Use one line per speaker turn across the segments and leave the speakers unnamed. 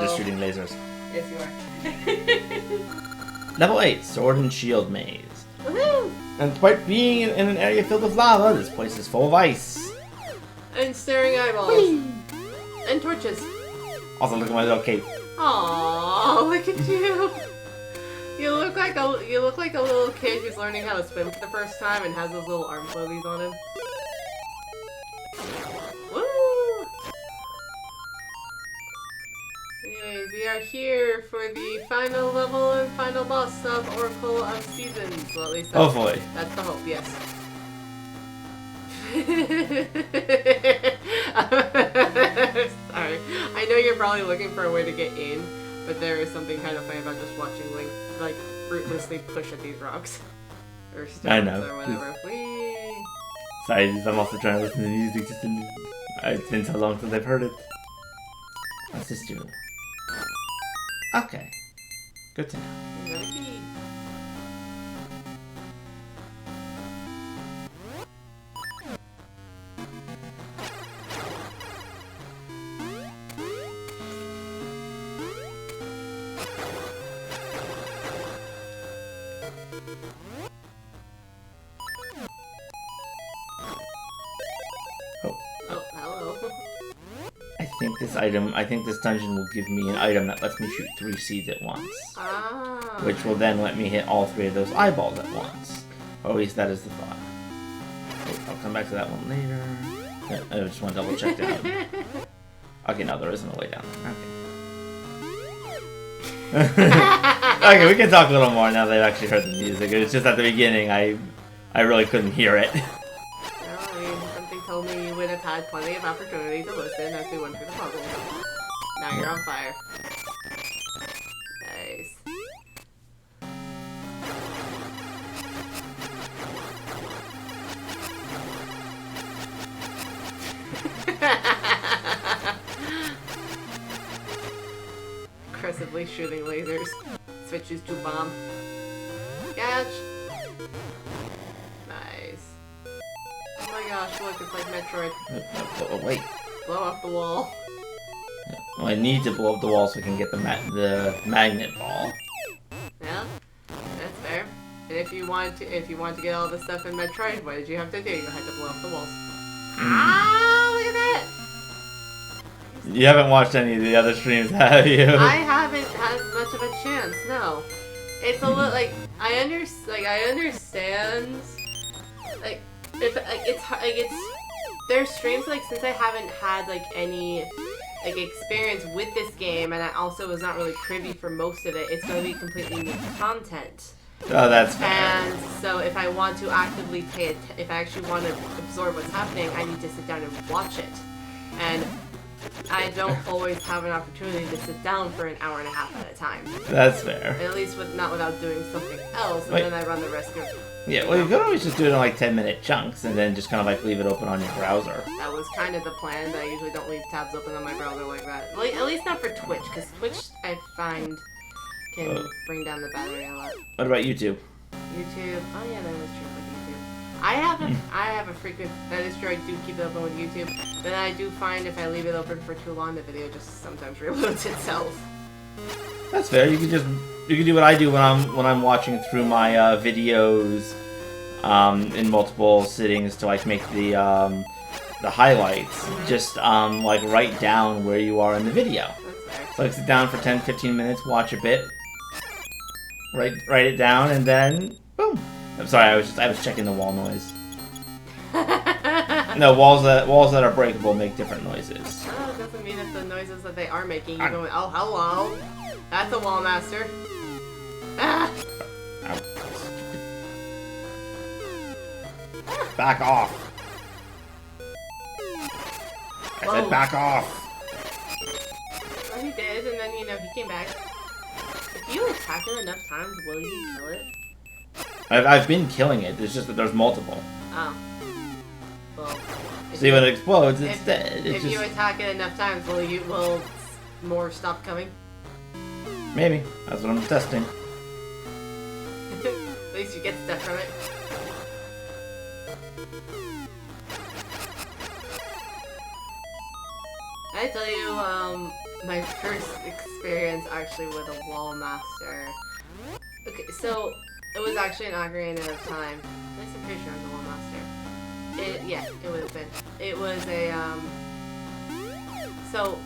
just shooting lasers.
Yes, you are.
Level 8, Sword and Shield Maze.
Woohoo!
And despite being in an area filled with lava, this place is full of ice.
And staring eyeballs.
Whee!
And torches.
Also, look at my little cape.
Aww, look at you. You look like a little kid who's learning how to swim for the first time and has those little arm floaties on him. Woo! Anyways, we are here for the final level and final boss of Oracle of Seasons. Well, at least
Hopefully.
that's the hope, yes. Sorry. I know you're probably looking for a way to get in, but there is something kind of funny about just watching Link, like, fruitlessly push at these rocks. Or stones
I know.
or whatever. Whee!
Sorry, I'm also trying to listen to music. It's been so long since I've heard it. What's this do? Okay. Good to know.
Another key. Oh, hello.
I think this dungeon will give me an item that lets me shoot 3 seeds at once.
Ah.
Which will then let me hit all 3 of those eyeballs at once. Or at least that is the thought. Wait, I'll come back to that one later. I just want to double check down. Okay, no, there isn't a way down there. Okay. Okay, we can talk a little more now that I've actually heard the music. It's just at the beginning, I really couldn't hear it.
Well, I mean, something told me you would have had plenty of opportunity to listen as we went through the puzzle. Now you're on fire. Nice. Aggressively shooting lasers. Switches to bomb. Catch! Nice. Oh my gosh, look, it's like Metroid.
Oh, wait.
Blow up the wall.
Well, I need to blow up the wall so I can get the magnet ball.
Yeah, that's fair. And if you want to get all the stuff in Metroid, what did you have to do? You had to blow up the walls. Ah, look at that!
You haven't watched any of the other streams, have you?
I haven't had much of a chance. No, it's a little like I understand. Like it's there's streams like since I haven't had like any like experience with this game, and I also was not really privy for most of it. It's going to be completely new content.
Oh, that's fair.
And so if I want to actively if I actually want to absorb what's happening, I need to sit down and watch it. And I don't always have an opportunity to sit down for an hour and a half at a time.
That's fair.
At least not without doing something else, and then I run the risk of...
Yeah, well, you could always just do it in like 10-minute chunks and then just kind of like leave it open on your browser.
That was kind of the plan, but I usually don't leave tabs open on my browser like that. Like, at least not for Twitch, because Twitch, I find, can bring down the battery a lot.
What about YouTube?
YouTube? Oh yeah, that is true with YouTube. I have a frequent... That is true, I do keep it open with YouTube. But I do find if I leave it open for too long, the video just sometimes reloads itself.
That's fair. You can do what I do when I'm watching through my videos in multiple sittings to like make the highlights. Mm-hmm. Just like write down where you are in the video. So like sit down for 10-15 minutes, watch a bit, write it down, and then boom. I'm sorry, I was checking the wall noise. No, walls that are breakable make different noises.
Oh, it doesn't mean that the noises that they are making, you go, oh, hello. That's a wall master. Ah!
Back off. I said back off.
Well, he did, and then, he came back. If you attack it enough times, will you kill it?
I've been killing it. It's just that there's multiple.
Oh. Well,
see, when it explodes, it's dead.
If you attack it enough times, will more stop coming?
Maybe. That's what I'm testing.
At least you get stuff from it. I tell you, my first experience actually with a Wall Master. Okay, so it was actually an Ocarina of Time. At least I'm pretty sure it was a Wall Master. Yeah, it would have been. It was a, so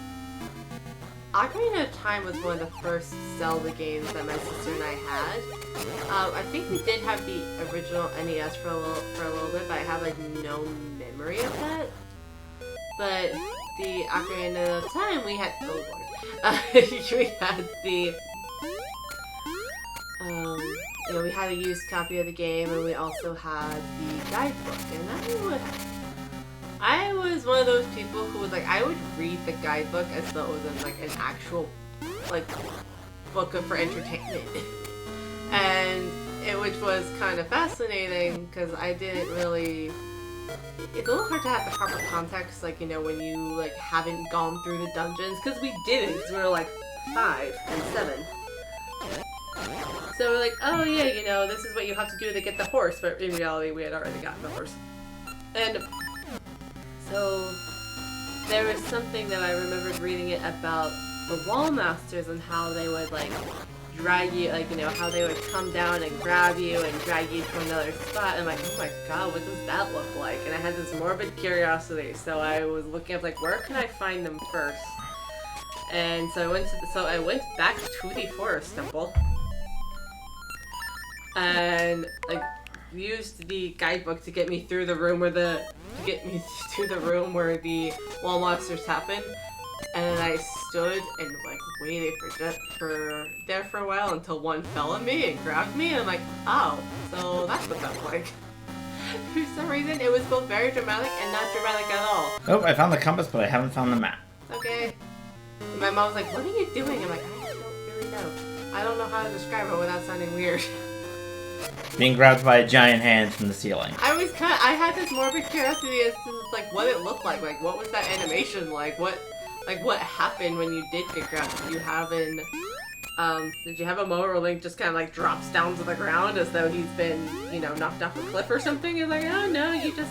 Ocarina of Time was one of the first Zelda games that my sister and I had. I think we did have the original NES for a little bit, but I have like no memory of that. But the Ocarina of Time, we had we had the we had a used copy of the game, and we also had the guidebook. And I was one of those people who was like, I would read the guidebook as though it was like an actual like book for entertainment, and which was kind of fascinating because I didn't really. It's a little hard to have the proper context, like, you know, when you like haven't gone through the dungeons, because we didn't. Cause we were like 5 and 7. So we're like, oh yeah, you know, this is what you have to do to get the horse, but in reality we had already gotten the horse. And so there was something that I remembered reading it about the Wall Masters and how they would like drag you, like, you know, how they would come down and grab you and drag you to another spot. And I'm like, oh my god, what does that look like? And I had this morbid curiosity, so I was looking up like, where can I find them first? And so I went back to the Forest Temple and like used the guidebook to get me through the room where the Wall Monsters happen. And then I stood and like waited for a while until one fell on me and grabbed me, and I'm like, oh, so that's what that's like. For some reason, it was both very dramatic and not dramatic at all.
Oh, I found the compass, but I haven't found the map.
Okay. And my mom was like, what are you doing? I'm like, I don't really know. I don't know how to describe it without sounding weird.
Being grabbed by a giant hand from the ceiling.
I had this morbid curiosity as to like what it looked like what was that animation like, what happened when you did get grabbed? Did you have a moment where Link just kind of like drops down to the ground as though he's been, you know, knocked off a cliff or something? He's like, oh no, you just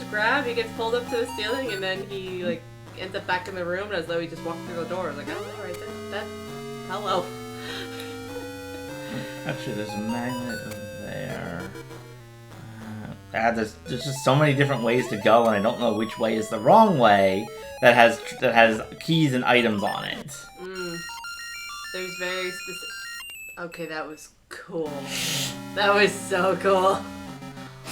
grab, he gets pulled up to the ceiling, and then he like ends up back in the room as though he just walked through the door. I was like, oh, alright, that, hello.
Actually, there's a magnet over there. There's just so many different ways to go, and I don't know which way is the wrong way that has keys and items on it.
There's very specific. Okay, that was cool. That was so cool.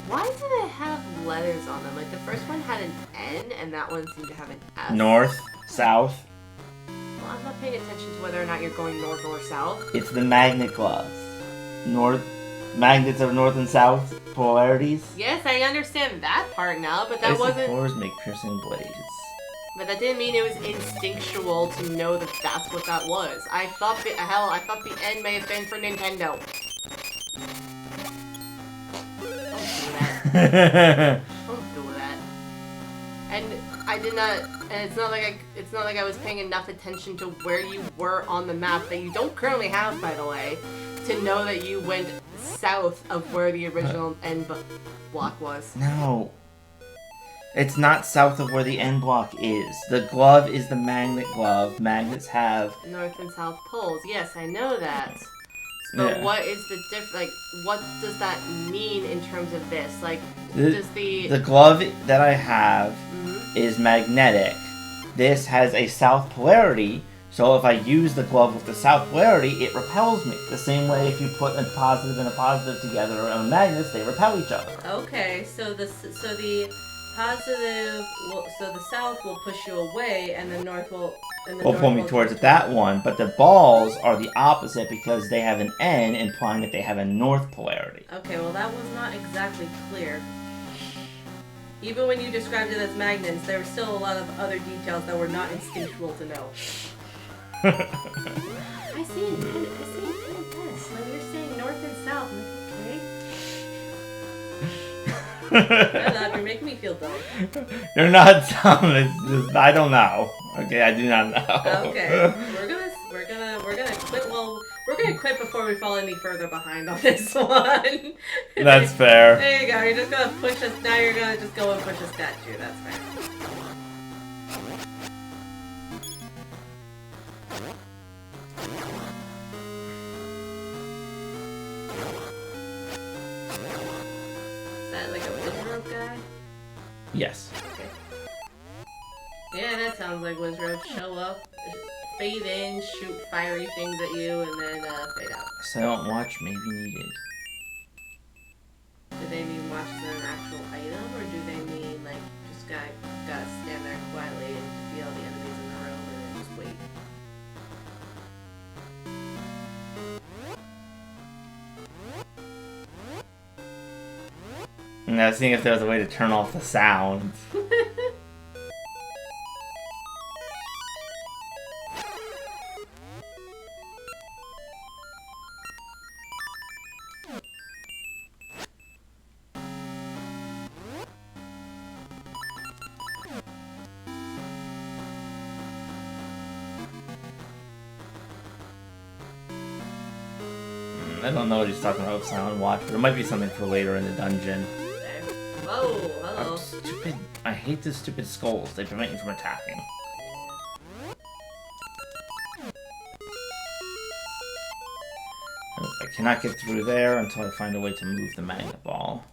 Why do they have letters on them? Like the first one had an N, and that one seemed to have an S.
North, south.
Well, I'm not paying attention to whether or not you're going north or south.
It's the magnet gloves. Magnets of north and south polarities.
Yes, I understand that part now, but that wasn't.
Fours make piercing blades.
But that didn't mean it was instinctual to know that that's what that was. I thought the N may have been for Nintendo. Don't do that. Don't do that. And I did not. And it's not like I was paying enough attention to where you were on the map that you don't currently have, by the way, to know that you went south of where the original end block was.
No. It's not south of where the end block is. The glove is the magnet glove. Magnets have
north and south poles. Yes, I know that. But yeah. What is the like, what does that mean in terms of this? Like, does the
glove that I have is magnetic. This has a south polarity, so if I use the glove with the south polarity, it repels me. The same way if you put a positive and a positive together on magnets, they repel each other.
Okay, so the positive so the south will push you away, and the north will
pull me towards that one, but the balls are the opposite because they have an N, implying that they have a north polarity.
Okay, well that was not exactly clear. Even when you described it as magnets, there were still a lot of other details that were not instinctual to know. I see intent this. When you're saying north and south, I'm like, okay. Shut up, you're making me feel dumb.
You're not dumb, it's just, I don't know. Okay, I do not know.
Okay, we're gonna quit. Well, we're gonna quit before we fall any further behind on this one.
That's fair.
There you go, you're just gonna push us, now you're gonna just go and push a statue, that's fair. Is that like a Wizrobe guy?
Yes.
Okay. Yeah, that sounds like Wizrobe. Show up, fade in, shoot fiery things at you, and then fade out.
Silent watch may be needed.
Do they mean watch as an actual item, or do they mean like just gotta stand there quietly and defeat all the enemies in the room and then just wait?
And I was seeing if there was a way to turn off the sound. I don't know what he's talking about with Silent Watch, but it might be something for later in the dungeon.
There. Whoa, hello.
Stupid. I hate the stupid skulls. They prevent you from attacking. I cannot get through there until I find a way to move the magnet ball.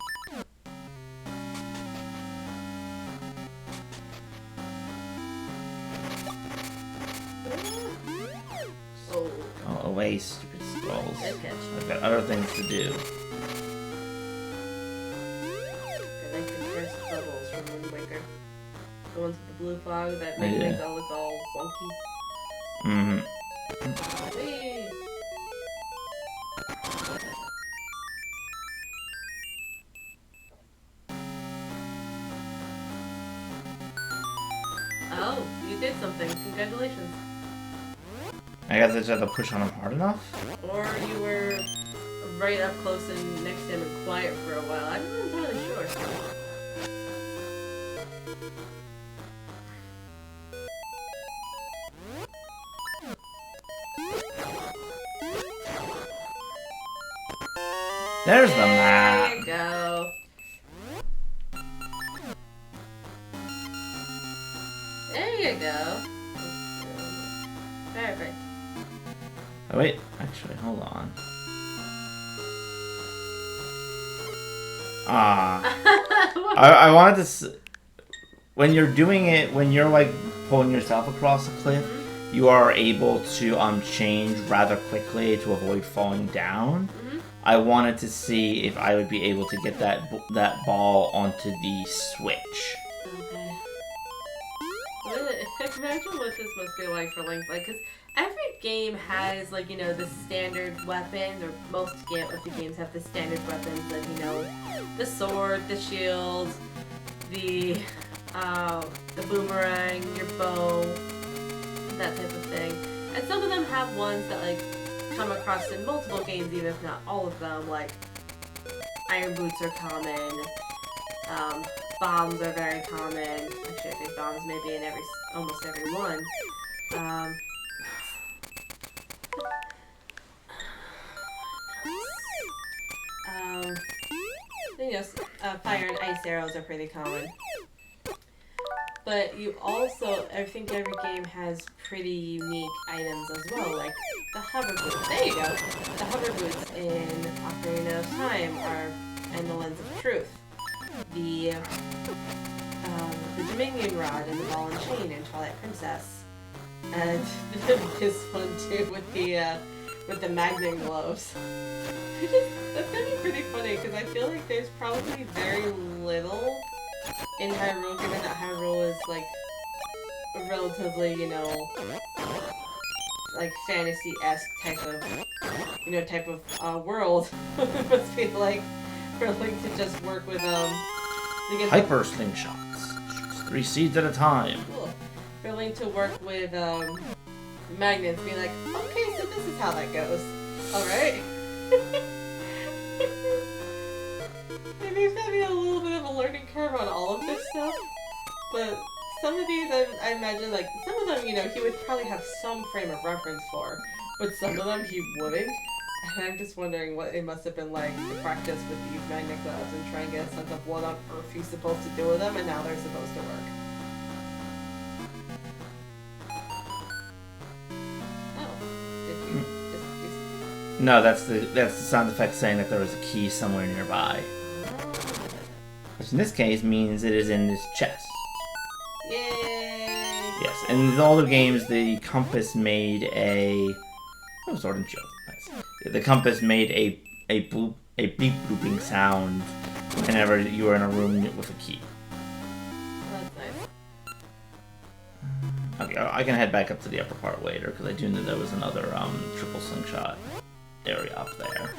Oh.
Go away, stupid skulls.
Good catch.
I've got other things to do.
I like the first bubbles from Wind Waker. The ones with the blue fog that make
Yeah.
things all look all wonky.
Mm-hmm.
Whee! Oh, you did something. Congratulations.
I guess I just have to push on him hard enough?
Or you were right up close and next to him and quiet for a while. I'm not entirely sure.
There's the
There
map.
you go. There you go. Perfect.
Oh, wait. Actually, hold on. I wanted to... When you're doing it, when you're, like, pulling yourself across a cliff, you are able to change rather quickly to avoid falling down. I wanted to see if I would be able to get that ball onto the switch.
Okay. Imagine what this must be like for Link, like, because every game has, like, you know, the standard weapons, or most of the games have the standard weapons, like, you know, the sword, the shield, the boomerang, your bow, that type of thing. And some of them have ones that, like, come across in multiple games, even if not all of them, like iron boots are common, bombs are very common. Actually, I think bombs may be in almost every one. You know, fire and ice arrows are pretty common. But you also, I think every game has pretty unique items as well, like the hover boots. There you go! The hover boots in Ocarina of Time and the Lens of Truth. The Dominion Rod and the Ball and Chain in Twilight Princess. And this one too with the Magnet gloves. That's gonna be pretty funny because I feel like there's probably very little in Hyrule, given that Hyrule is like a relatively, you know, like fantasy-esque type of world. It must be like for Link to just work with
Hyper slingshots. Shoots 3 seeds at a time.
Cool. For Link to work with magnets, be like, okay, so this is how that goes. Alright. Maybe there's gonna be a little bit of a learning curve on all of this stuff, but some of these I imagine, like, some of them, you know, he would probably have some frame of reference for, but some of them he wouldn't. And I'm just wondering what it must have been like to practice with these magnet gloves and try and get a sense of what on earth he's supposed to do with them and how they're supposed to work. Oh. Did
No, that's the sound effect saying that there is a key somewhere nearby. Which in this case means it is in this chest.
Yay!
Yes, and in all the games, the compass made a... Oh, Sword and Shield. Nice. The compass made a beep blooping sound whenever you were in a room with a key.
That's nice.
Okay, I can head back up to the upper part later, because I do know there was another triple slingshot area up there.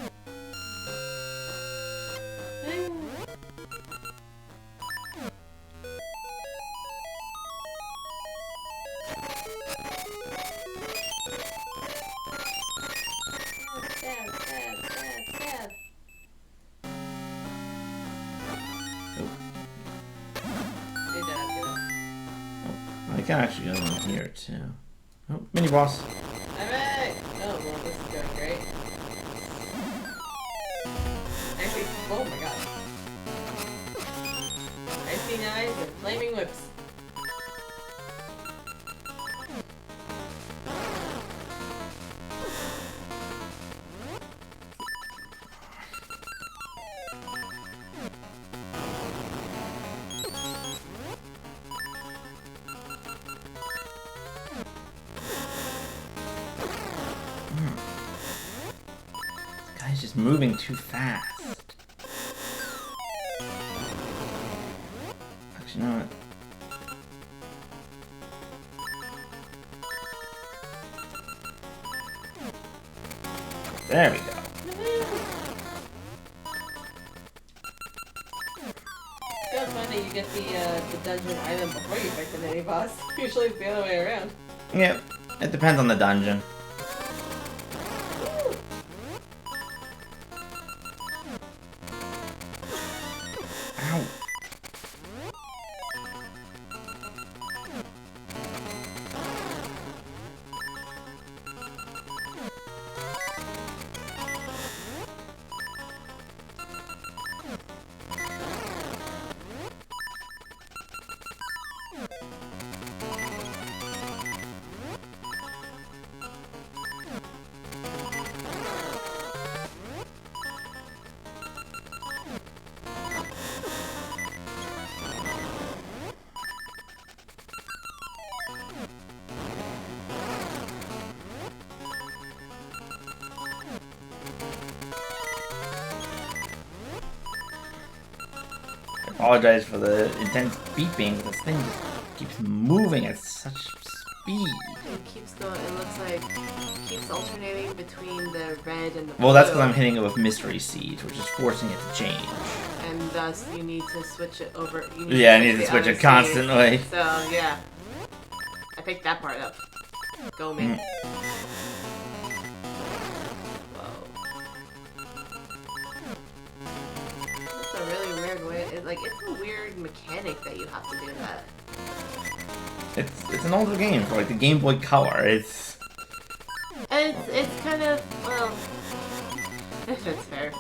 I can actually go in here too. Oh, mini boss.
Alright! Oh, well, this is going great. Actually, oh my god. Icy knives and flaming whips.
Guy's just moving too fast. Actually, you know what? There we go.
It's kind of fun that you get the dungeon item before you fight the mini boss. Usually it's the other way around.
Yep, it depends on the dungeon. Ow. I apologize for the intense beeping. This thing just keeps moving at such speed.
It keeps going, it looks like it keeps alternating between the red and the blue.
Well, that's because I'm hitting it with Mystery Siege, which is forcing it to change.
And thus you need to switch it over.
Yeah, I need to switch it constantly.
So, yeah. I picked that part up. Go, man. That's a really weird way. It's a weird mechanic that you have to do that.
It's an older game for like the Game Boy Color.
And it's kind of, well, if it's fair.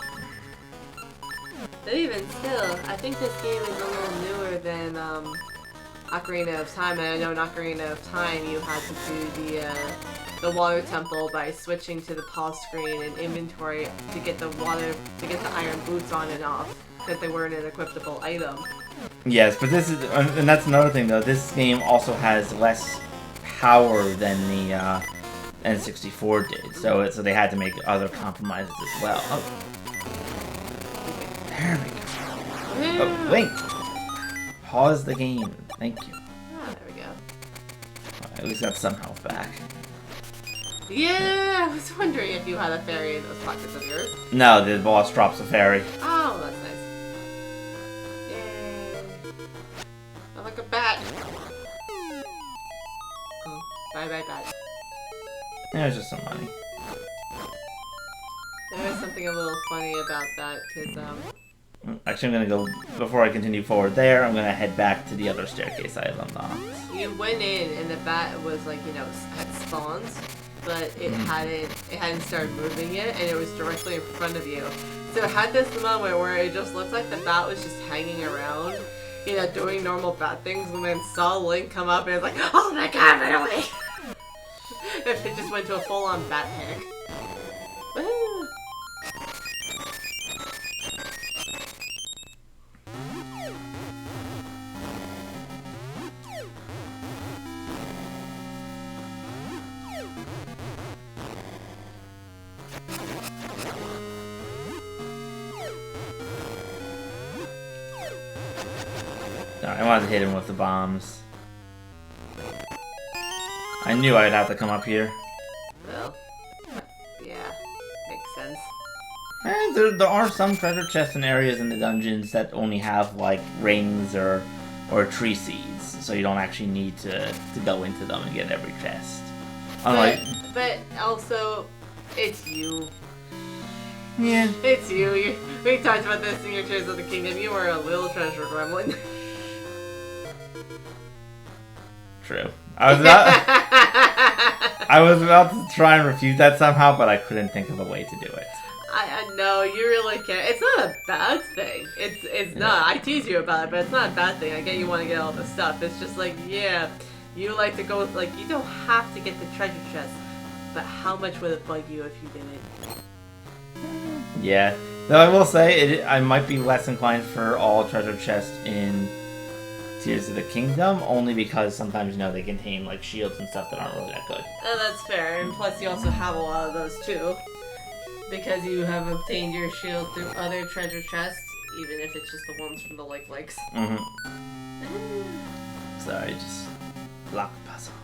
But even still, I think this game is a little newer than Ocarina of Time. And I know in Ocarina of Time you had to do the water temple by switching to the pause screen and inventory to get the iron boots on and off because they weren't an equipable item.
Yes, but this is, and that's another thing though. This game also has less power than the N64 did, so they had to make other compromises as well. Oh. There we go. Oh, Link! Pause the game. Thank you.
Ah, there we go.
At least got some health back.
Yeah, I was wondering if you had a fairy in those pockets of yours.
No, the boss drops a fairy.
Oh, that's nice. Yay. I like a bat. Oh, bye bye bat.
There's just some money.
There is something a little funny about that, because,
Actually, I'm gonna go, before I continue forward there, I'm gonna head back to the other staircase I have unlocked.
you went in and the bat was like, you know, had spawns, but it hadn't started moving yet, and it was directly in front of you. So it had this moment where it just looked like the bat was just hanging around, you know, doing normal bat things, and then saw Link come up and it was like, oh my god, run away! It just went to a full-on bat panic. Woohoo!
I wanted to hit him with the bombs. I knew I'd have to come up here.
Well, yeah, makes sense.
And there are some treasure chests and areas in the dungeons that only have like rings or tree seeds, so you don't actually need to go into them and get every chest. Unlike,
but also, it's you.
yeah,
It's you. We talked about this in your Tears of the Kingdom. You are a little treasure gremlin.
true. I was about to try and refute that somehow, but I couldn't think of a way to do it.
I know, you really can't. It's not a bad thing. It's not. I tease you about it, but it's not a bad thing. I get you want to get all the stuff. It's just like, yeah, you like to go, like, you don't have to get the treasure chest, but how much would it bug you if you didn't?
Yeah. Though I will say, I might be less inclined for all treasure chests in Tears of the Kingdom, only because sometimes, you know, they contain, like, shields and stuff that aren't really that good.
Oh, that's fair. And plus, you also have a lot of those, too. Because you have obtained your shield through other treasure chests, even if it's just the ones from the Lake Lakes.
Mm-hmm. Sorry, just block puzzles.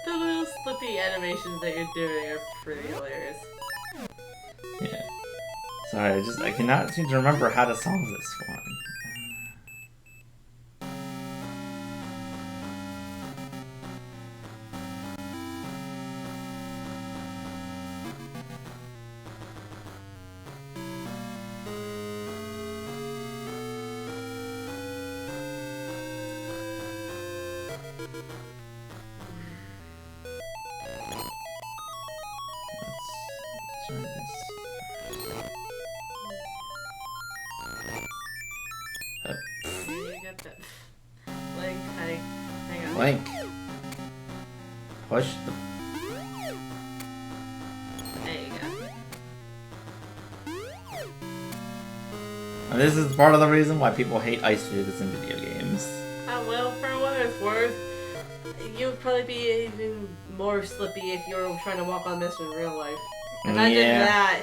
The little slippy animations that you're doing are pretty hilarious.
Yeah. Sorry, I cannot seem to remember how to solve this one. Let's try this.
You got that. Link, hang on.
Link. Push the.
There you go.
And this is part of the reason why people hate ice physics in video games.
Well, for what it's worth, you would probably be even more slippy if you were trying to walk on this in real life. Imagine that.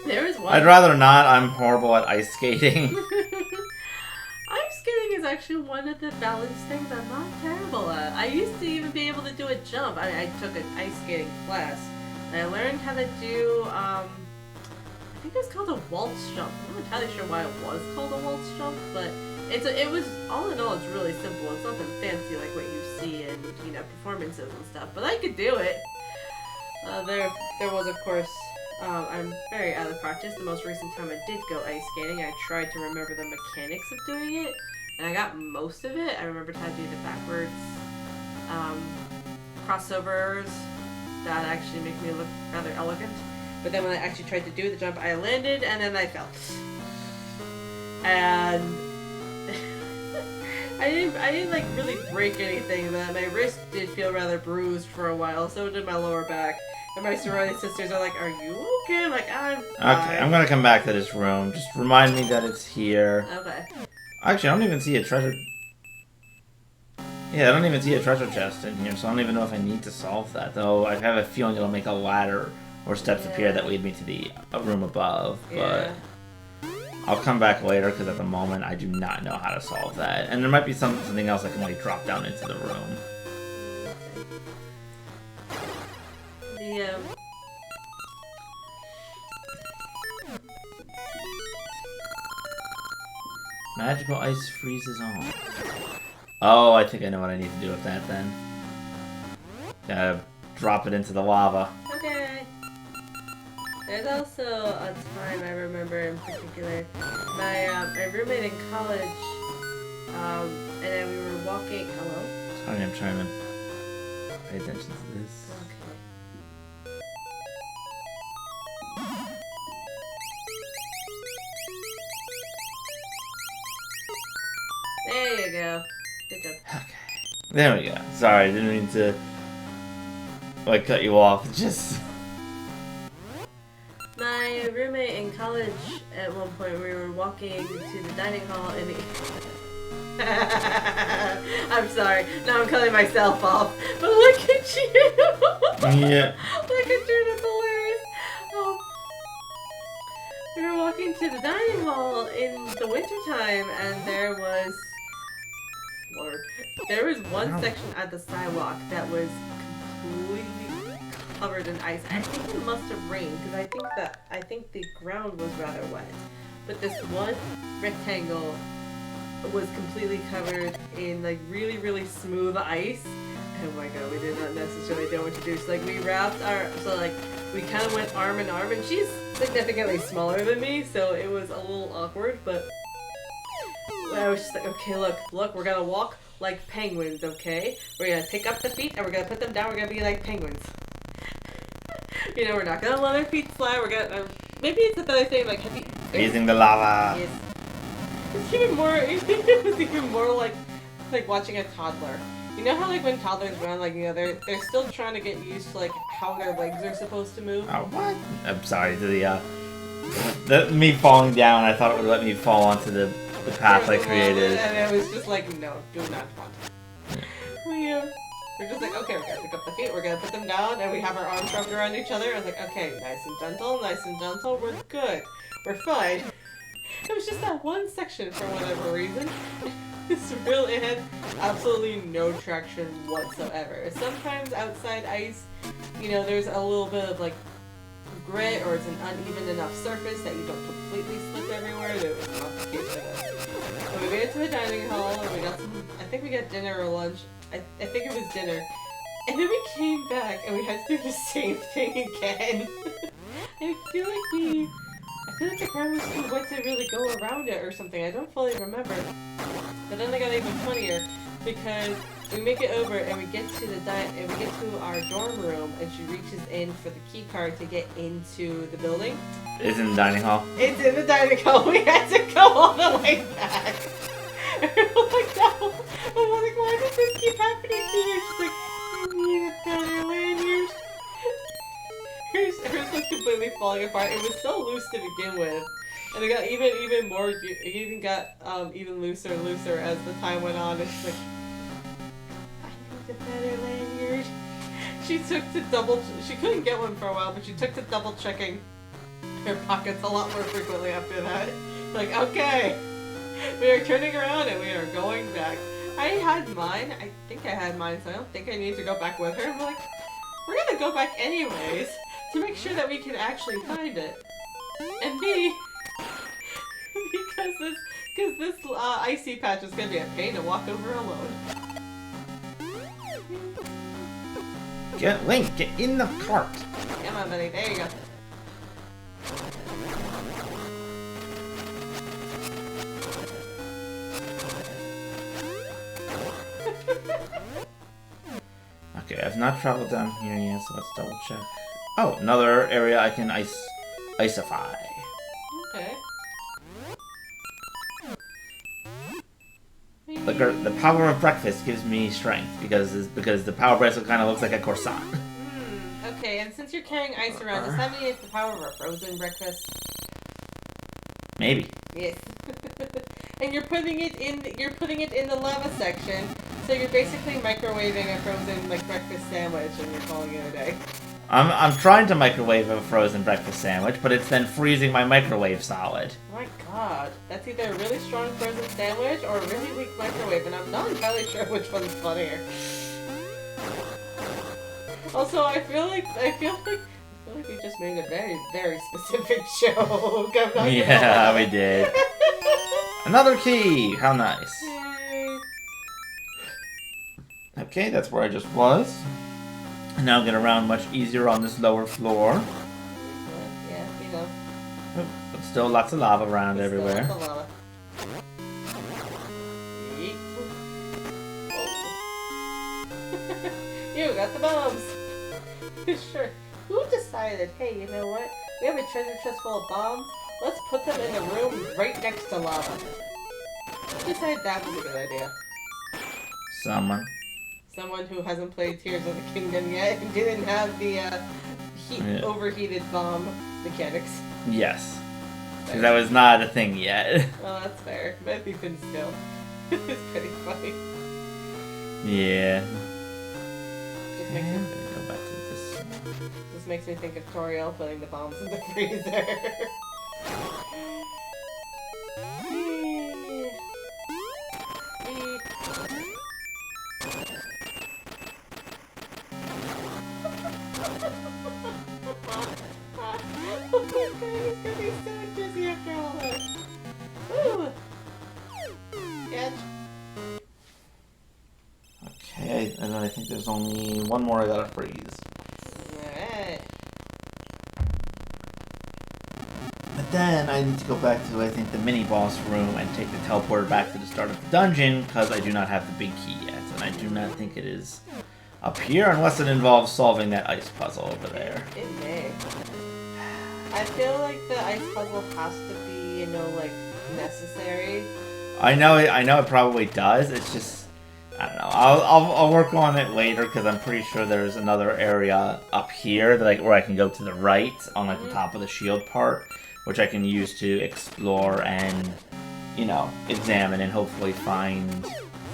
There is one.
I'd rather not. I'm horrible at ice skating.
Ice skating is actually one of the balance things I'm not terrible at. I used to even be able to do a jump. I took an ice skating class, and I learned how to do, I think it was called a waltz jump. I'm not entirely sure why it was called a waltz jump, but it was, all in all, it's really simple. It's nothing fancy like what you see in, you know, performances and stuff, but I could do it. There was, of course, I'm very out of practice. The most recent time I did go ice skating, I tried to remember the mechanics of doing it, and I got most of it. I remembered how to do the backwards crossovers that actually make me look rather elegant. But then when I actually tried to do the jump, I landed, and then I fell. And I didn't like really break anything, but my wrist did feel rather bruised for a while, so did my lower back. And my sorority sisters are like, "Are you okay?" I'm like, "I'm fine."
Okay, I'm gonna come back to this room. Just remind me that it's here.
Okay.
Actually, I don't even see a treasure. Yeah, I don't even see a treasure chest in here, so I don't even know if I need to solve that. Though I have a feeling it'll make a ladder or steps appear that lead me to the room above. But I'll come back later because at the moment I do not know how to solve that. And there might be something else I can like drop down into the room. Magical ice freezes on. Oh, I think I know what I need to do with that then. Gotta drop it into the lava.
Okay. There's also a time I remember in particular. My roommate in college, and then we were walking. Hello?
Sorry, I'm trying to pay attention to this.
Okay. There you go. Good job.
Okay. There we go. Sorry, didn't mean to like cut you off. Just
My roommate in college, at one point, we were walking to the dining hall, and I'm sorry. Now I'm cutting myself off. But look at you.
Yeah.
Look at you. That's hilarious. Oh. We were walking to the dining hall in the wintertime, and there was... Lord. There was one section at the sidewalk that was completely covered in ice. I think it must have rained, because I think the ground was rather wet. But this one rectangle was completely covered in like really, really smooth ice. Oh my god, we did not necessarily know what to do. So like we wrapped we kind of went arm in arm, and she's significantly smaller than me, so it was a little awkward, but I was just like, okay, look, we're gonna walk like penguins, okay? We're gonna pick up the feet and we're gonna put them down, we're gonna be like penguins. You know, we're not gonna let our feet fly, we're gonna, maybe it's another thing, like, have you...
Raising the lava.
Yes. It's even more, it was even more like watching a toddler. You know how like when toddlers run, like, you know, they're still trying to get used to like how their legs are supposed to move?
Oh, what? I'm sorry, the me falling down, I thought it would let me fall onto the path I created.
And it was just like, no, do not want. We're just like, okay, we're gonna pick up the feet, we're gonna put them down, and we have our arms wrapped around each other. I was like, okay, nice and gentle, we're good. We're fine. It was just that one section for whatever reason. It had absolutely no traction whatsoever. Sometimes outside ice, you know, there's a little bit of like grit, or it's an uneven enough surface that you don't completely slip everywhere. That was not the case for this. So we made it to the dining hall, and we got some, I think we got dinner or lunch. I think it was dinner. And then we came back, and we had to do the same thing again. I feel like the ground was too wet to really go around it or something. I don't fully remember. But then it got even funnier because we make it over and we get to our dorm room, and she reaches in for the key card to get into the building.
It's in the dining hall.
It's in the dining hall. We had to go all the way back. We're like, no. I'm like, why does this keep happening to you? She's like, I need a better lanyard. Hers was completely falling apart. It was so loose to begin with, and it got even more. It even got even looser and looser as the time went on. And she's like, I need a better lanyard. She couldn't get one for a while, but she took to double checking her pockets a lot more frequently after that. Like, okay, we are turning around and we are going back. I had mine. I think I had mine, so I don't think I need to go back with her. I'm like, we're gonna go back anyways to make sure that we can actually find it. And B, because this icy patch is gonna be a pain to walk over alone.
Link, get in the cart.
Come on, buddy. There you go.
Okay, I've not traveled down here yet, so let's double check. Oh, another area I can icify.
Okay.
The power of breakfast gives me strength because the power bracelet kind of looks like a croissant.
Okay, and since you're carrying ice around, does that mean it's the power of a frozen breakfast?
Maybe.
Yes. And you're putting it in the lava section, so you're basically microwaving a frozen breakfast sandwich, and you're calling it a day.
I'm trying to microwave a frozen breakfast sandwich, but it's then freezing my microwave solid.
My god, that's either a really strong frozen sandwich or a really weak microwave, and I'm not entirely sure which one's funnier. Also, I feel like we just made a very, very specific joke.
Yeah, we did. Another key! How nice.
Yay.
Okay, that's where I just was. And now get around much easier on this lower floor.
Yeah, you know.
But still lots of lava around everywhere.
Lots of lava. Yeet. You got the bombs! Sure. Who decided, hey, you know what? We have a treasure chest full of bombs. Let's put them in the room right next to lava. Who decided that was a good idea? Someone who hasn't played Tears of the Kingdom yet and didn't have the overheated bomb mechanics.
Yes. Because that was not a thing yet.
Well, that's fair. Might be thin skill. It's pretty funny.
Yeah.
Just
Okay,
makes
I'm
me,
gonna go back to this one.
just makes me think of Toriel putting the bombs in the freezer. Oh my god, he's gonna be so dizzy after all this. Woo! Catch.
Okay, and then I think there's only one more I gotta freeze.
Alright.
But then I need to go back to, I think, the mini-boss room and take the teleporter back to the start of the dungeon, because I do not have the big key yet, and I do not think it is up here, unless it involves solving that ice puzzle over there.
It may. I feel like the ice puzzle has to be, you know, like, necessary.
I know it probably does, it's just, I don't know, I'll work on it later, because I'm pretty sure there's another area up here that where I can go to the right, on like the top of the shield part, which I can use to explore and, you know, examine and hopefully find...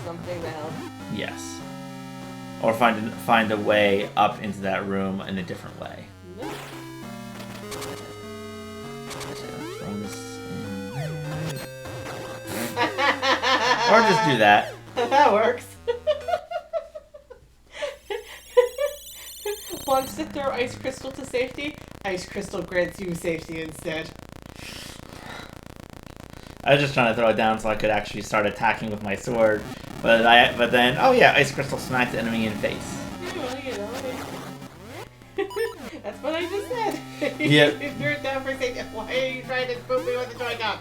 Something to help.
Yes. Or find a way up into that room in a different way.
Nope.
So throw this in there. Or just do that.
That works. Wants to throw ice crystal to safety. Ice crystal grants you safety instead.
I was just trying to throw it down so I could actually start attacking with my sword. But then, oh yeah, ice crystal smacked the enemy in the face.
Yeah, well, you know, that's what I just said.
Yep.
You threw it down for safety. Why are you trying to spook me with the Joy-Con?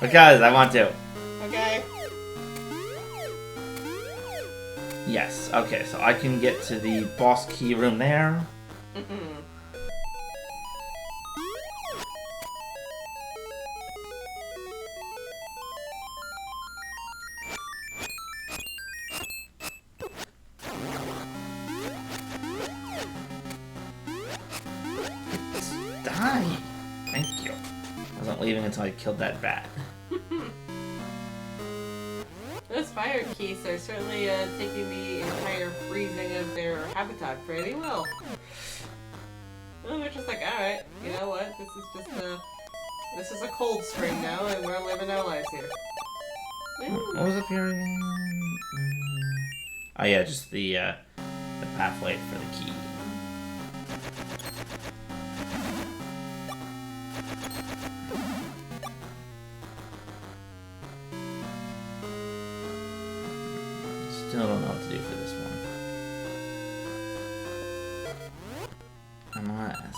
Because I want to.
Okay.
Yes, okay, so I can get to the boss key room there.
Mm-hmm.
Die! Thank you. I wasn't leaving until I killed that bat.
Those fire keys are certainly taking the entire freezing of their habitat pretty well. Well, they're just like, alright, you know what? This is a cold spring now, and we're living our lives here.
What was up here again? Oh yeah, just the pathway for the key. Still don't know what to do for this one. Unless...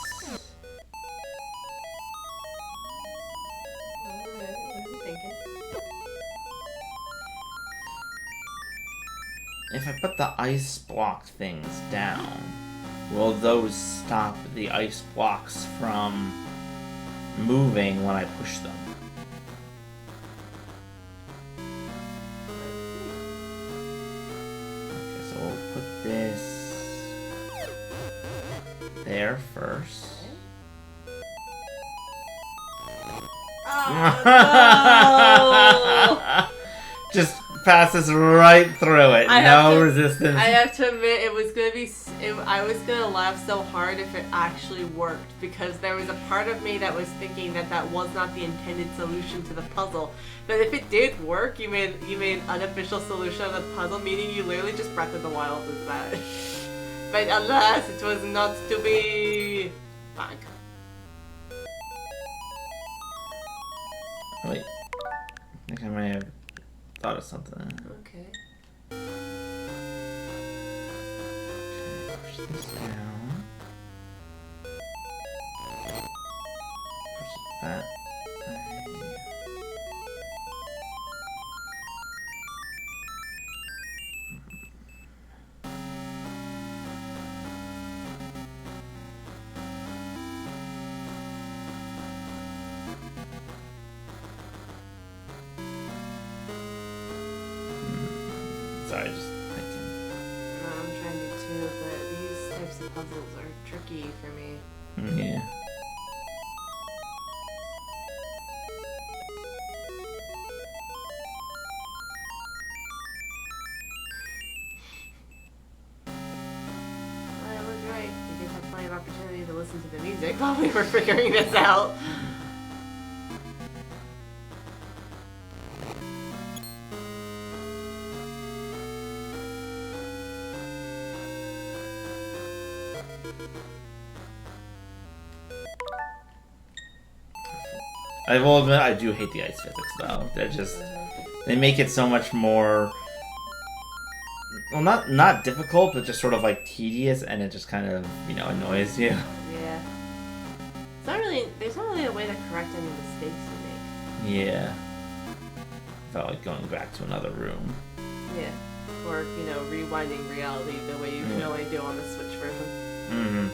Alright, what are you thinking?
If I put the ice block things down, will those stop the ice blocks from moving when I push them? Okay, so we'll put this there first.
Oh,
Just passes right through it. No resistance.
I have to admit, it was gonna be. I was gonna laugh so hard if it actually worked, because there was a part of me that was thinking that that was not the intended solution to the puzzle. But if it did work, you made an unofficial solution of the puzzle, meaning you literally just Breath of the Wild with that. But alas, it was not to be. Fuck.
Wait. I think I may have thought of something.
Okay.
Push this down. Push that way. Sorry, just thinking.
I'm trying to too, but these types of puzzles are tricky for me.
Yeah.
listen to the music while we were figuring this out.
I will admit, I do hate the ice physics, though. They're just... They make it so much more... Well, not difficult, but just sort of, like, tedious, and it just kind of, you know, annoys you.
Yeah. It's not really... There's not really a way to correct any mistakes you make.
Yeah. Felt like going back to another room.
Yeah. Or, you know, rewinding reality the way you can only do on the Switch version.
Mm-hmm.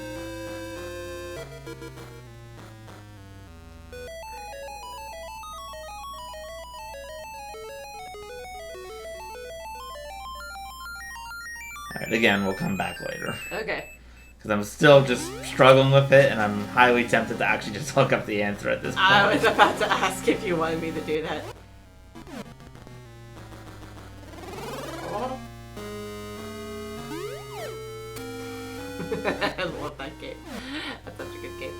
Alright, again, we'll come back later.
Okay.
Because I'm still just struggling with it, and I'm highly tempted to actually just look up the answer at this point.
I was about to ask if you wanted me to do that. I love that game. That's such a good game.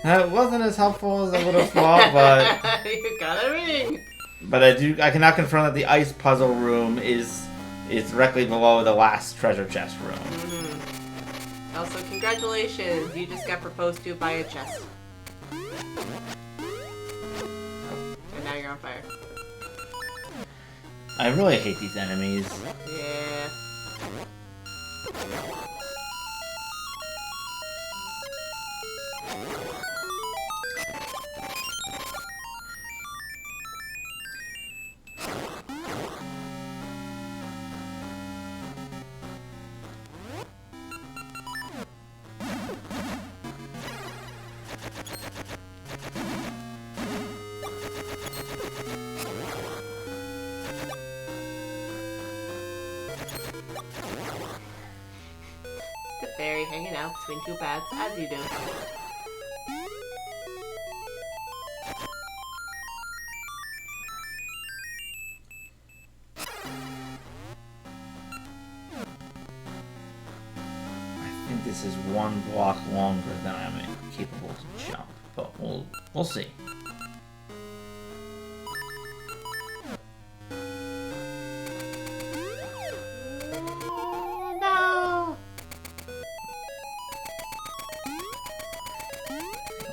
It wasn't as helpful as I would have thought, but
you got a ring.
But I can now confirm that the ice puzzle room is directly below the last treasure chest room.
Mm-hmm. Also, congratulations! You just got proposed to by a chest. And now you're on fire.
I really hate these enemies.
Yeah. The fairy hanging out between two paths, as you do.
I think this is one block longer than I'm capable to jump, but we'll see.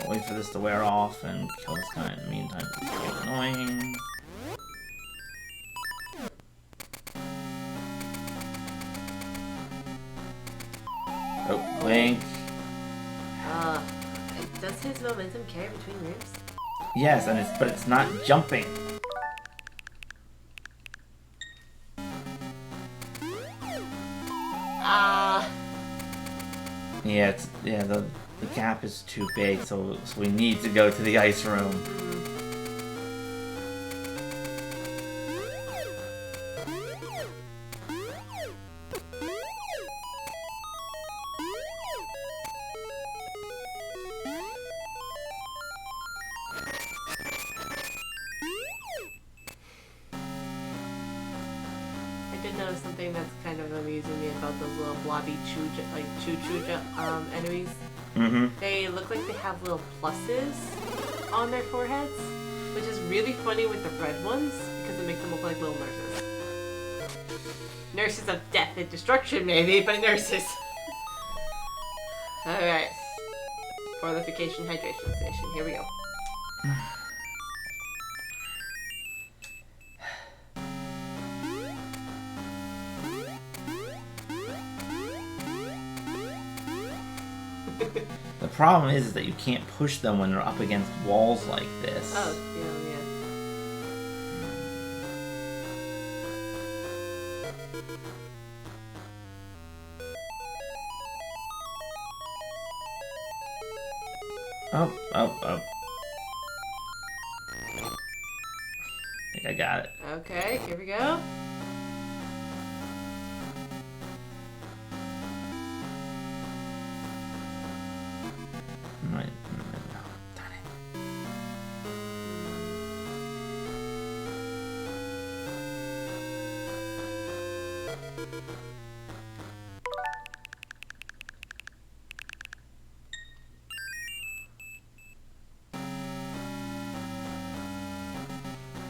Wait for this to wear off and kill this guy in the meantime. It's annoying. Oh, Link.
Does his momentum carry between rooms?
Yes, but it's not jumping. Yeah, the gap is too big, so we need to go to the ice room.
I did notice something that's kind of amusing me about those little blobby choo-choo enemies.
Mm-hmm.
They look like they have little pluses on their foreheads, which is really funny with the red ones because it makes them look like little nurses. Nurses of death and destruction, maybe, but nurses. Alright. Fortification hydration station. Here we go.
The problem is that you can't push them when they're up against walls like this.
Oh,
Oh. I think I got it.
Okay, here we go.
Right. Darn it.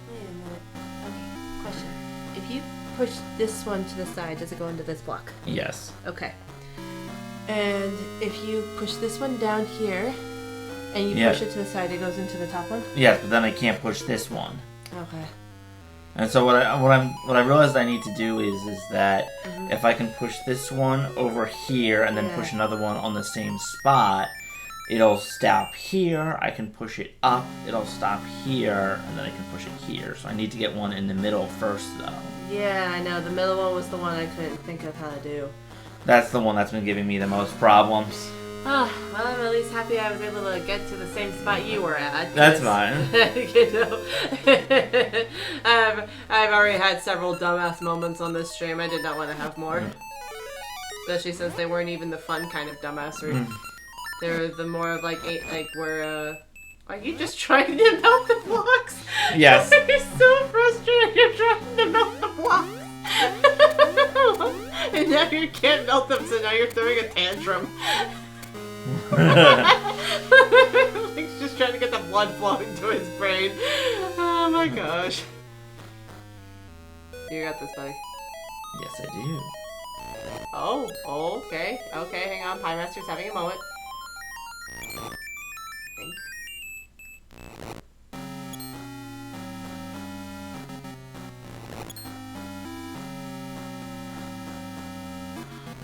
Wait a minute. Okay, question. If you push this one to the side, does it go into this block?
Yes.
Okay. And if you push this one down here, and you
Yeah.
push it to the side, it goes into the top one?
Yes, but then I can't push this one.
Okay.
And so what I realized I need to do is that
Mhm.
if I can push this one over here and then
Yeah.
push another one on the same spot, it'll stop here. I can push it up. It'll stop here, and then I can push it here. So I need to get one in the middle first, though.
Yeah, I know. The middle one was the one I couldn't think of how to do.
That's the one that's been giving me the most problems.
Ah, well, I'm at least happy I was able to get to the same spot you were at.
That's
'cause,
fine.
You know, I've already had several dumbass moments on this stream. I did not want to have more. Especially since they weren't even the fun kind of dumbassery. They were the more of like where, are you just trying to melt the blocks?
Yes.
You're so frustrated you're trying to melt the blocks. And now you can't melt them, so now you're throwing a tantrum. He's just trying to get the blood flowing to his brain. Oh my gosh. You got this, buddy.
Yes, I do.
Oh, okay. Okay, hang on. Pie Master's having a moment. Think.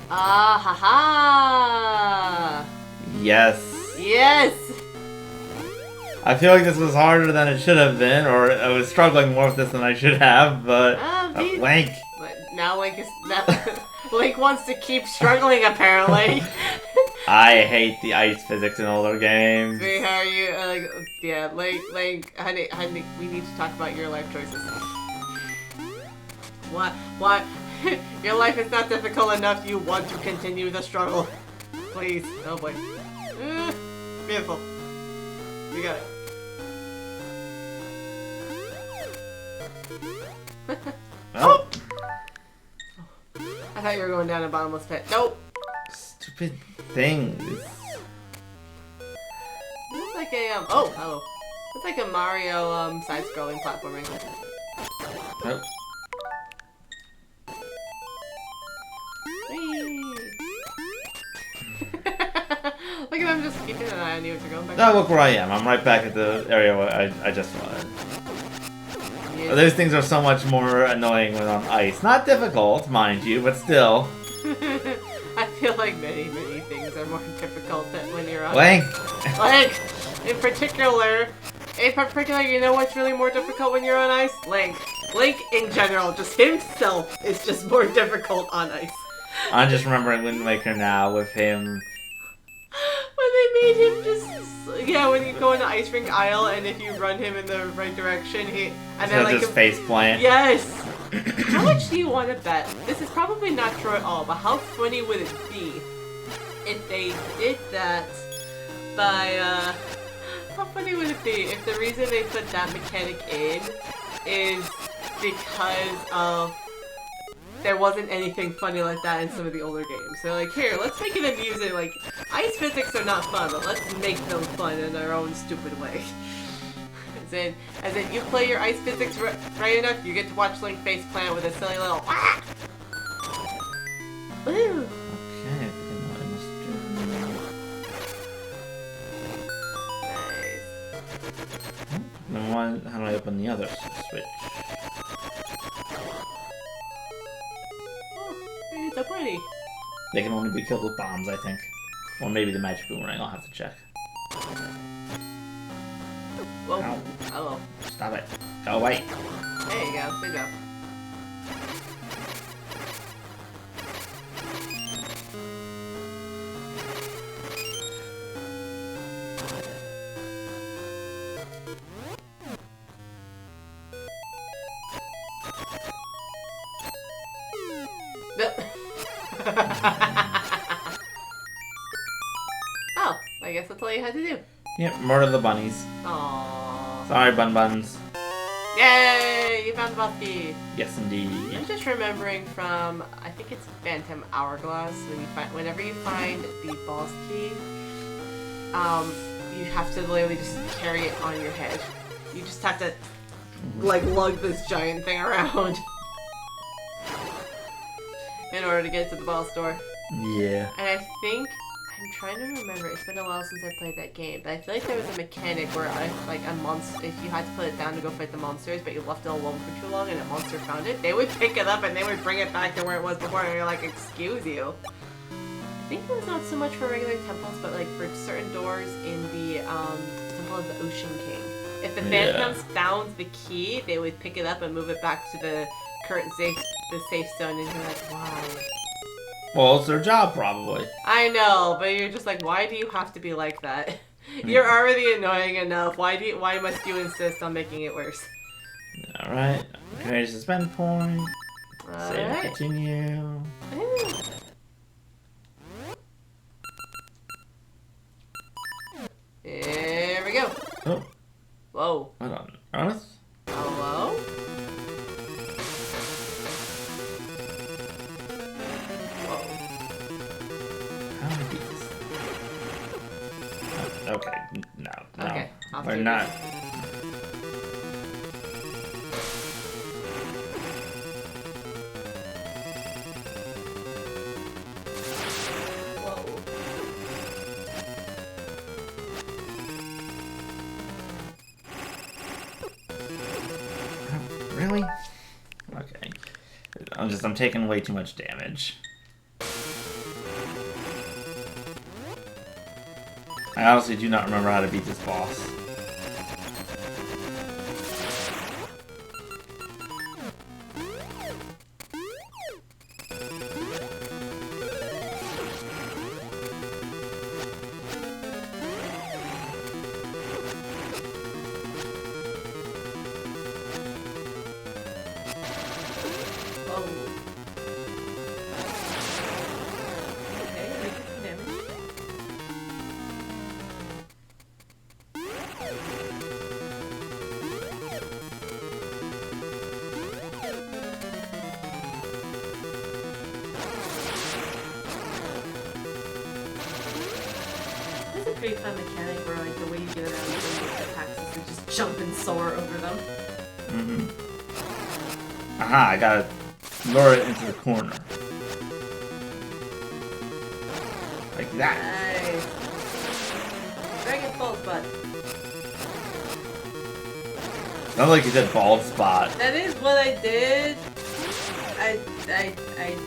Ah, ha ha!
Yes.
Yes!
I feel like this was harder than it should have been, or I was struggling more with this than I should have, but Link.
But now Link is Link wants to keep struggling apparently.
I hate the ice physics in older games.
See how you yeah, Link, honey, we need to talk about your life choices. What? Your life is not difficult enough. You want to continue the struggle. Please. Oh boy. Beautiful. You got it.
Oh.
I thought you were going down a bottomless pit. Nope.
Stupid things.
It's like a oh, hello. It's like a Mario side-scrolling platforming.
Nope.
Look at them just keeping an eye on you as you're going back.
Now look where I am. I'm right back at the area where I just was.
Yeah.
Those things are so much more annoying when on ice. Not difficult, mind you, but still.
I feel like many things are more difficult than when you're on
Link!
Link! In particular, you know what's really more difficult when you're on ice? Link. Link in general, just himself is just more difficult on ice.
I'm just remembering Wind Waker now with him.
When they made him just, yeah, when you go into Ice Rink Isle and if you run him in the right direction, and then
He'll
like
just face plant.
yes. How much do you want to bet? This is probably not true at all, but how funny would it be if they did that by, how funny would it be if the reason they put that mechanic in is because of there wasn't anything funny like that in some of the older games. So like, here, let's make it amusing. Like, ice physics are not fun, but let's make them fun in our own stupid way. As in, you play your ice physics right enough, you get to watch Link face plant with a silly little ah! Woo!
Okay, I think I know what I must do.
Nice.
Then how do I open the other switch?
Oh, it's so pretty.
They can only be killed with bombs, I think. Or maybe the magic boomerang, I'll have to check.
Whoa.
Ow.
Hello.
Stop it. Go away.
There you go. Good job. Oh, I guess that's all you had to do.
Yep, murder the bunnies.
Aww.
Sorry, Bun Buns.
Yay! You found the boss key.
Yes, indeed.
I'm just remembering from, I think it's Phantom Hourglass, whenever you find the boss key, you have to literally just carry it on your head. You just have to, like, lug this giant thing around in order to get to the boss door.
Yeah.
And I think, I'm trying to remember, it's been a while since I played that game, but I feel like there was a mechanic where, like, a monster, if you had to put it down to go fight the monsters, but you left it alone for too long and a monster found it, they would pick it up and they would bring it back to where it was before, and you're like, excuse you. I think it was not so much for regular temples, but, like, for certain doors in the, Temple of the Ocean King. If the Phantoms found the key, they would pick it up and move it back to the current safe zone, and you're like, why?
Well, it's their job, probably.
I know, but you're just like, why do you have to be like that? You're already annoying enough. Why must you insist on making it worse?
Alright. Create a suspend point. Save and
Alright.
continue.
Here we go.
Oh,
Whoa.
hold on Earth?
Hello? Whoa.
How do I beat this? Oh, okay, no.
Okay, I'll
We're
do
not.
Whoa.
Really? Okay. I'm taking way too much damage. I honestly do not remember how to beat this boss.
Whoa. Okay, I did some damage. That's a pretty fun mechanic where, like, the way you get around the attacks is to just jump and soar over them.
Mm-hmm. Aha, I gotta lure it into the corner. Like that.
Nice. Dragon Falls Butt.
Sounds like you said bald spot.
That is what I did. I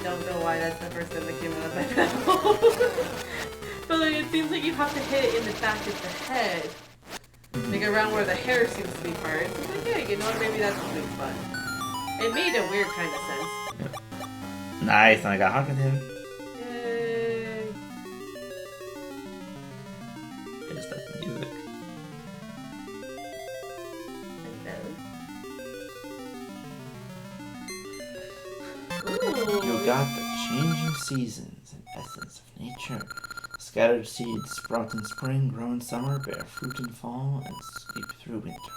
don't know why that's the first thing that came out of my mouth. But like, it seems like you have to hit it in the back of the head. Like around where the hair seems to be parted. So it's like, yeah, you know what, maybe that's the sweet spot. It made a weird kind of sense.
Nice, and I got Hawk him.
Yay.
I just like the music.
Ooh.
You got the changing seasons and essence of nature. Scattered seeds sprout in spring, grow in summer, bear fruit in fall, and sleep through winter.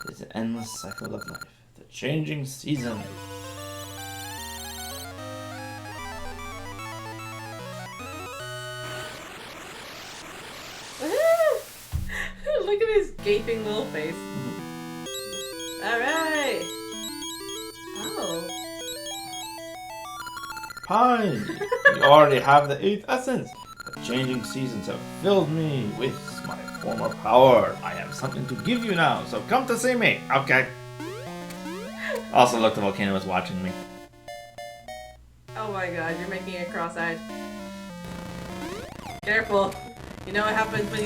It is an endless cycle of life. The changing season.
Look at his gaping little face. Alright. Oh.
Pine! You already have the 8th essence. The changing seasons have filled me with my former power. I have something to give you now, so come to see me. Okay. Also, look, the volcano is watching me.
Oh my god, you're making it cross-eyed. Careful. You know what happens when you make